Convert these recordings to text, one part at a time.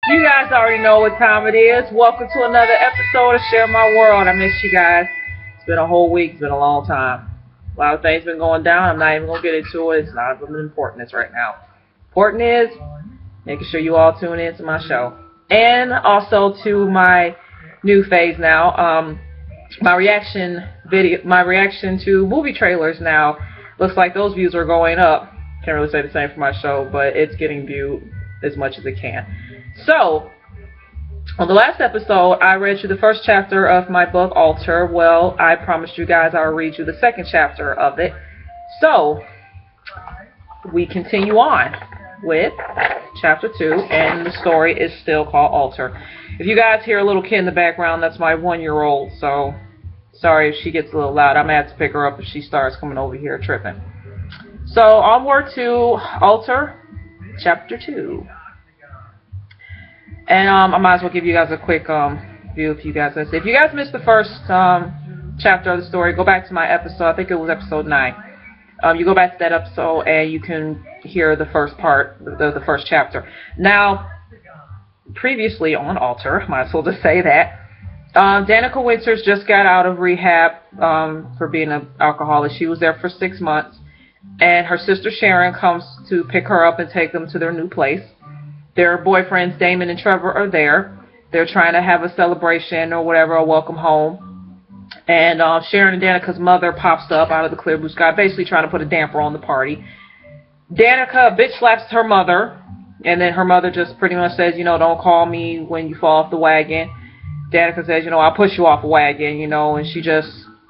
You guys already know what time it is. Welcome to another episode of Share My World. I missed you guys. It's been a whole week. It's been a long time. A lot of things been going down. I'm not even going to get into it. It's not of importance right now. Important is making sure you all tune in to my show. And also to my new phase now. My reaction to movie trailers now. Looks like those views are going up. Can't really say the same for my show, but it's getting viewed as much as it can. So, on the last episode, I read you the first chapter of my book, Alter. Well, I promised you guys I would read you the second chapter of it. So, we continue on with chapter 2, and the story is still called Alter. If you guys hear a little kid in the background, that's my 1-year-old, so sorry if she gets a little loud. I'm going to have to pick her up if she starts coming over here tripping. So, onward to Alter, chapter 2. And I might as well give you guys a quick view if you guys missed the first chapter of the story, go back to my episode. I think it was episode 9. You go back to that episode and you can hear the first part, the first chapter. Now, previously on Alter, might as well just say that, Danica Winters just got out of rehab for being an alcoholic. She was there for 6 months, and her sister Sharon comes to pick her up and take them to their new place. Their boyfriends, Damon and Trevor, are there. They're trying to have a celebration or whatever, a welcome home. And Sharon and Danica's mother pops up out of the clear blue sky, basically trying to put a damper on the party. Danica bitch slaps her mother, and then her mother just pretty much says, don't call me when you fall off the wagon. Danica says, I'll push you off a wagon, and she just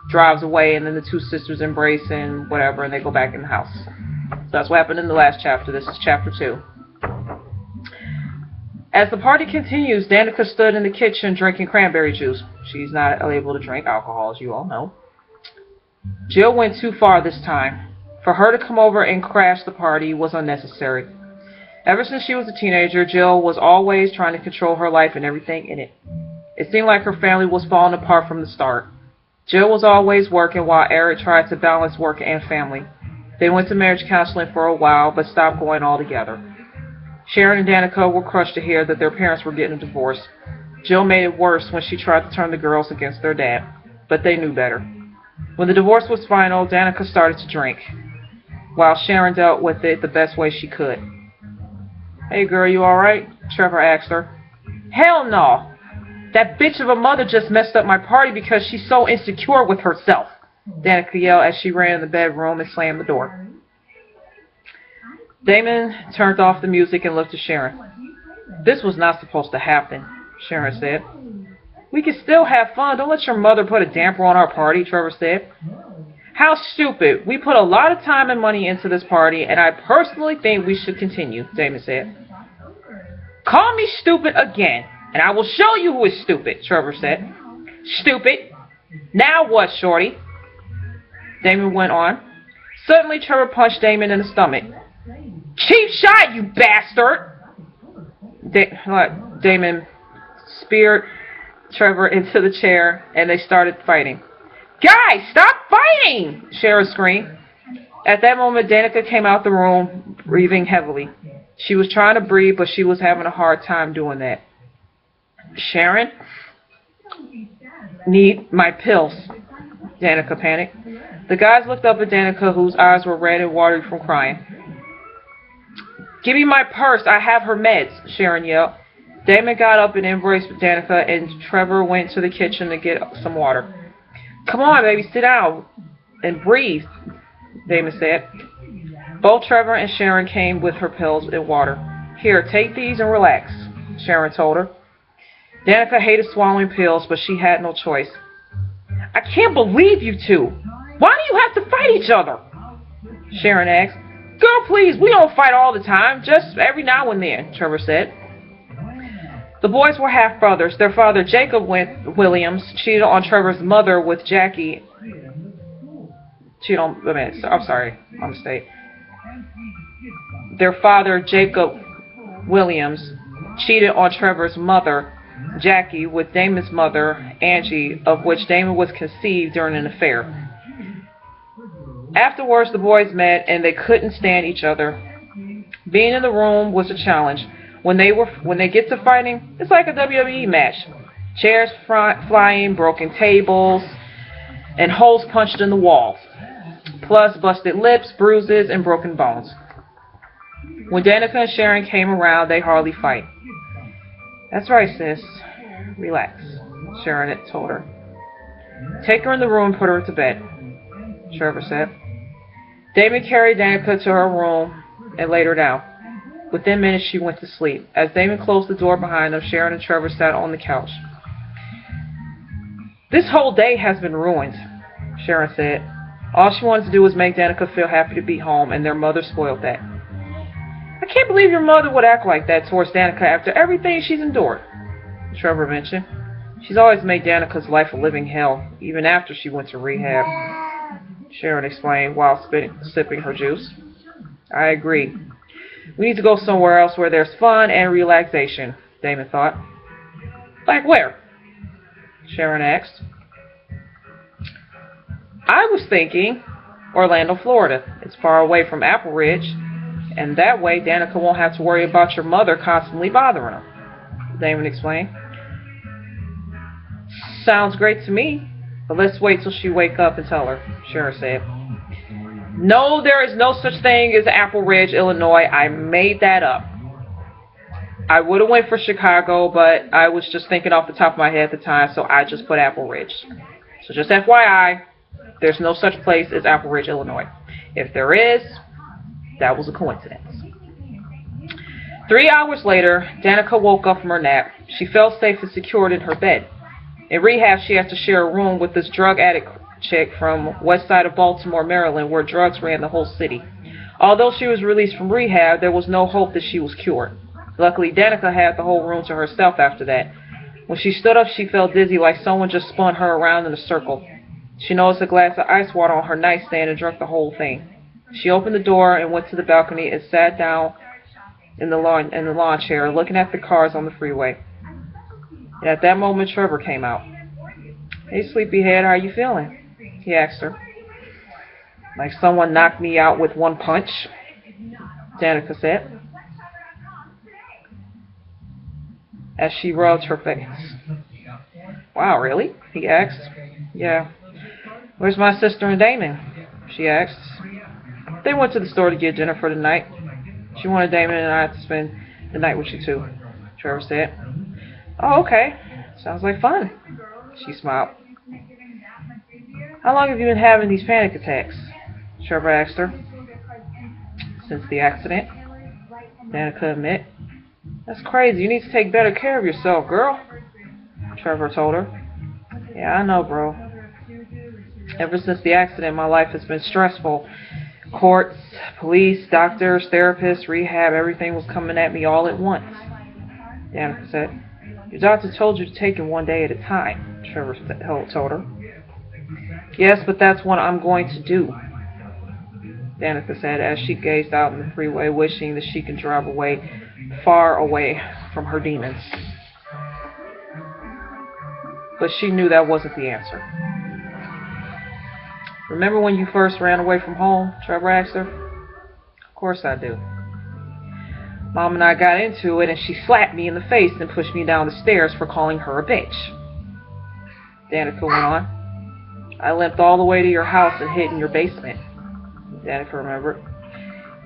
drives away, and then the two sisters embrace and whatever, and they go back in the house. So that's what happened in the last chapter. This is chapter 2. As the party continues, Danica stood in the kitchen drinking cranberry juice. She's not able to drink alcohol, as you all know. Jill went too far this time. For her to come over and crash the party was unnecessary. Ever since she was a teenager, Jill was always trying to control her life and everything in it. It seemed like her family was falling apart from the start. Jill was always working while Eric tried to balance work and family. They went to marriage counseling for a while, but stopped going altogether. Sharon and Danica were crushed to hear that their parents were getting a divorce. Jill made it worse when she tried to turn the girls against their dad, but they knew better. When the divorce was final, Danica started to drink, while Sharon dealt with it the best way she could. "Hey girl, you alright?" Trevor asked her. "Hell no! That bitch of a mother just messed up my party because she's so insecure with herself," Danica yelled as she ran in the bedroom and slammed the door. Damon turned off the music and looked at Sharon. "This was not supposed to happen," Sharon said. "We can still have fun. Don't let your mother put a damper on our party," Trevor said. "How stupid. We put a lot of time and money into this party, and I personally think we should continue," Damon said. "Call me stupid again, and I will show you who is stupid," Trevor said. "Stupid. Now what, shorty?" Damon went on. Suddenly, Trevor punched Damon in the stomach. "Cheap shot, you bastard!" Damon speared Trevor into the chair, and they started fighting. "Guys, stop fighting!" Sharon screamed. At that moment, Danica came out the room, breathing heavily. She was trying to breathe, but she was having a hard time doing that. "Sharon, need my pills," Danica panicked. The guys looked up at Danica, whose eyes were red and watery from crying. "Give me my purse. I have her meds," Sharon yelled. Damon got up and embraced Danica, and Trevor went to the kitchen to get some water. "Come on, baby, sit down and breathe," Damon said. Both Trevor and Sharon came with her pills and water. "Here, take these and relax," Sharon told her. Danica hated swallowing pills, but she had no choice. "I can't believe you two. Why do you have to fight each other?" Sharon asked. "Girl, please, we don't fight all the time, just every now and then," Trevor said. The boys were half-brothers. Their father, Jacob Williams, cheated on Trevor's mother with Jackie. My mistake. Their father, Jacob Williams, cheated on Trevor's mother, Jackie, with Damon's mother, Angie, of which Damon was conceived during an affair. Afterwards, the boys met, and they couldn't stand each other. Being in the room was a challenge. When they get to fighting, it's like a WWE match. Chairs flying, broken tables, and holes punched in the walls. Plus busted lips, bruises, and broken bones. When Danica and Sharon came around, they hardly fight. That's right, sis. Relax, Sharon had told her. Take her in the room and put her to bed, Trevor said. Damon carried Danica to her room and laid her down. Within minutes, she went to sleep. As Damon closed the door behind them, Sharon and Trevor sat on the couch. This whole day has been ruined, Sharon said. All she wanted to do was make Danica feel happy to be home, and their mother spoiled that. I can't believe your mother would act like that towards Danica after everything she's endured, Trevor mentioned. She's always made Danica's life a living hell, even after she went to rehab, Sharon explained while sipping her juice. I agree. We need to go somewhere else where there's fun and relaxation, Damon thought. Like where? Sharon asked. I was thinking Orlando, Florida. It's far away from Apple Ridge, and that way Danica won't have to worry about your mother constantly bothering her, Damon explained. Sounds great to me, but let's wait till she wakes up and tell her, Sharon said. No, there is no such thing as Apple Ridge, Illinois. I made that up. I would have went for Chicago, but I was just thinking off the top of my head at the time, so I just put Apple Ridge. So just FYI, there's no such place as Apple Ridge, Illinois. If there is, that was a coincidence. 3 hours later, Danica woke up from her nap. She felt safe and secured in her bed. In rehab, she has to share a room with this drug addict chick from west side of Baltimore, Maryland, where drugs ran the whole city. Although she was released from rehab, there was no hope that she was cured. Luckily, Danica had the whole room to herself after that. When she stood up, she felt dizzy, like someone just spun her around in a circle. She noticed a glass of ice water on her nightstand and drank the whole thing. She opened the door and went to the balcony and sat down in the lawn chair, looking at the cars on the freeway. And at that moment, Trevor came out. Hey, sleepyhead, how you feeling? He asked her. Like someone knocked me out with one punch, Danica said, as she rubbed her face. Wow, really? He asked. Yeah. Where's my sister and Damon? She asked. They went to the store to get dinner for the night. She wanted Damon and I to spend the night with you too, Trevor said. Oh, okay. Sounds like fun. She smiled. How long have you been having these panic attacks? Trevor asked her. Since the accident, Danica admitted. That's crazy. You need to take better care of yourself, girl, Trevor told her. Yeah, I know, bro. Ever since the accident, my life has been stressful. Courts, police, doctors, therapists, rehab, everything was coming at me all at once, Danica said. Your doctor told you to take it one day at a time, Trevor told her. Yes, but that's what I'm going to do, Danica said as she gazed out on the freeway, wishing that she could drive away, far away from her demons. But she knew that wasn't the answer. Remember when you first ran away from home? Trevor asked her. Of course I do. Mom and I got into it, and she slapped me in the face and pushed me down the stairs for calling her a bitch, Danica went on. I limped all the way to your house and hid in your basement, Danica remembered.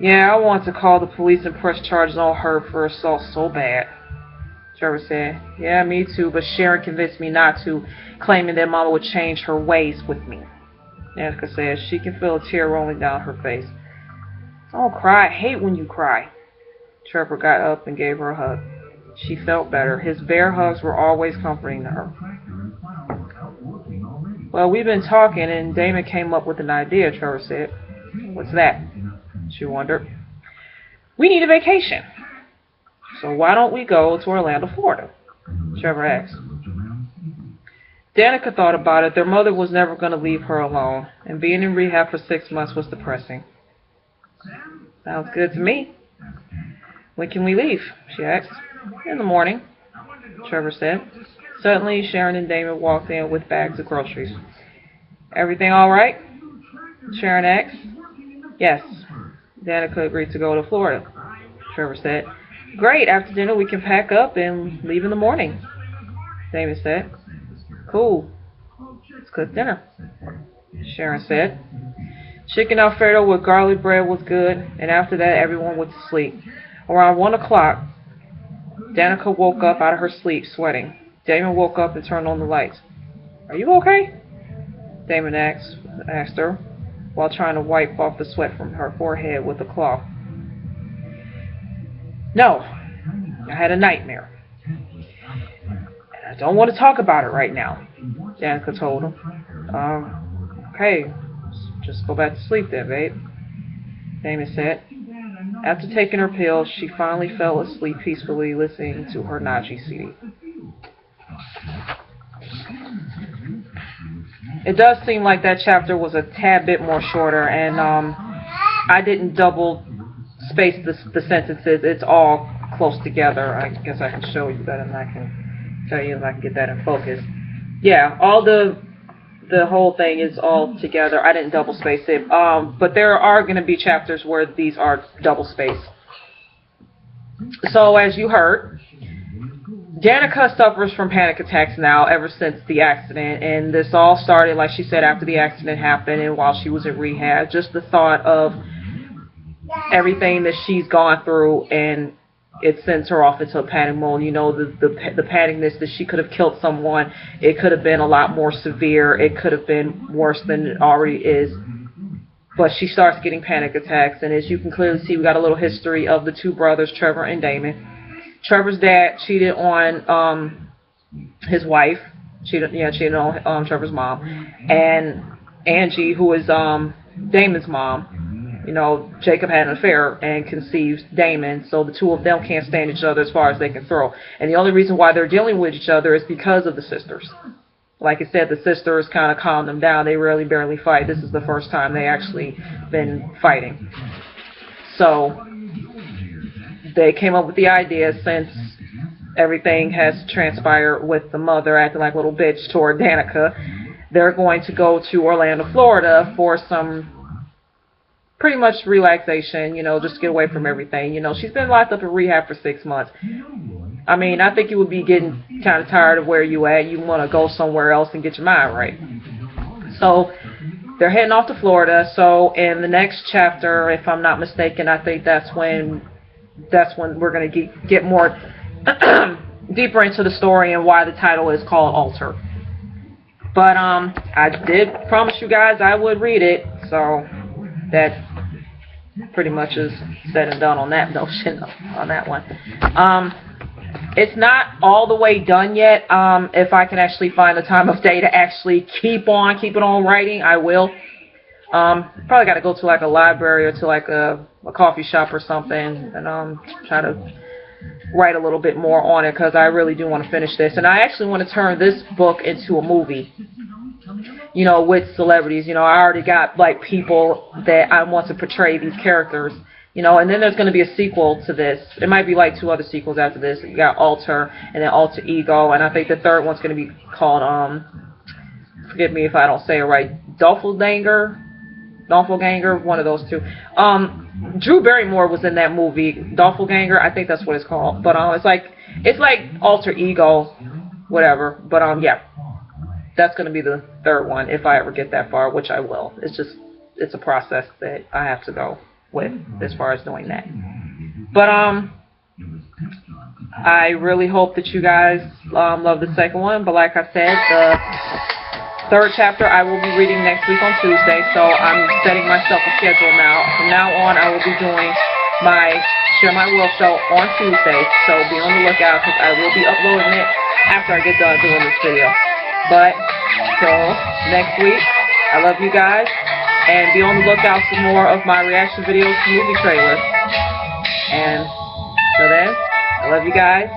Yeah, I wanted to call the police and press charges on her for assault so bad, Trevor said. Yeah, me too, but Sharon convinced me not to, claiming that Mama would change her ways with me, Danica said. She can feel a tear rolling down her face. Don't cry. I hate when you cry. Trevor got up and gave her a hug. She felt better. His bear hugs were always comforting to her. Well, we've been talking, and Damon came up with an idea, Trevor said. What's that? She wondered. We need a vacation. So why don't we go to Orlando, Florida? Trevor asked. Danica thought about it. Their mother was never going to leave her alone, and being in rehab for 6 months was depressing. Sounds good to me. When can we leave? She asked. In the morning, Trevor said. Suddenly, Sharon and Damon walked in with bags of groceries. Everything all right? Sharon asked. Yes. Danica agreed to go to Florida, Trevor said. Great. After dinner, we can pack up and leave in the morning, Damon said. Cool. Let's cook dinner, Sharon said. Chicken Alfredo with garlic bread was good, and after that, everyone went to sleep. Around 1 o'clock, Danica woke up out of her sleep, sweating. Damon woke up and turned on the lights. Are you okay? Damon asked her, while trying to wipe off the sweat from her forehead with a cloth. No, I had a nightmare. I don't want to talk about it right now, Danica told him. Okay, just go back to sleep then, babe, Damon said. After taking her pills, she finally fell asleep peacefully listening to her Najee CD. It does seem like that chapter was a tad bit more shorter, and I didn't double space the sentences. It's all close together. I guess I can show you that, and I can tell you if I can get that in focus. Yeah, all the whole thing is all together. I didn't double space it, but there are going to be chapters where these are double spaced. So as you heard, Danica suffers from panic attacks now ever since the accident, and this all started, like she said, after the accident happened and while she was in rehab. Just the thought of everything that she's gone through, and it sends her off into a panic mode. You know, the panicness that she could have killed someone. It could have been a lot more severe. It could have been worse than it already is. But she starts getting panic attacks, and as you can clearly see, we got a little history of the two brothers, Trevor and Damon. Trevor's dad cheated on his wife. Cheated on Trevor's mom. And Angie, who is Damon's mom, you know, Jacob had an affair and conceived Damon, so the two of them can't stand each other as far as they can throw. And the only reason why they're dealing with each other is because of the sisters. Like I said, the sisters kind of calm them down. They barely fight. This is the first time they actually been fighting. So they came up with the idea, since everything has transpired with the mother acting like a little bitch toward Danica, they're going to go to Orlando, Florida for some pretty much relaxation, you know, just get away from everything. You know, she's been locked up in rehab for 6 months. I mean, I think you would be getting kind of tired of where you at. You want to go somewhere else and get your mind right. So they're heading off to Florida. So in the next chapter, if I'm not mistaken, I think that's when we're going to get more deeper into the story and why the title is called Alter. But I did promise you guys I would read it, so that pretty much is said and done on that notion, on that one. It's not all the way done yet. If I can actually find the time of day to actually keep it on writing, I will. Probably got to go to like a library or to like a coffee shop or something and try to write a little bit more on it, because I really do want to finish this. And I actually want to turn this book into a movie, you know, with celebrities. You know, I already got like people that I want to portray these characters, you know, and then there's going to be a sequel to this. It might be like 2 other sequels after this. You got Alter and then Alter Ego, and I think the third one's going to be called, forgive me if I don't say it right, Doppelganger, one of those two. Drew Barrymore was in that movie, Doppelganger, I think that's what it's called. But it's like Alter Ego, whatever. But yeah, that's going to be the third one if I ever get that far, which I will. It's a process that I have to go with as far as doing that. But I really hope that you guys love the second one. But like I said, the third chapter I will be reading next week on Tuesday, so I'm setting myself a schedule now. From now on, I will be doing my Share My World show on Tuesday, so be on the lookout, because I will be uploading it after I get done doing this video. But, till next week, I love you guys, and be on the lookout for more of my reaction videos to movie trailers. And, till then, I love you guys.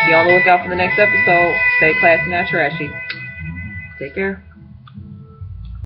Be on the lookout for the next episode. Stay classy, not trashy. Take care.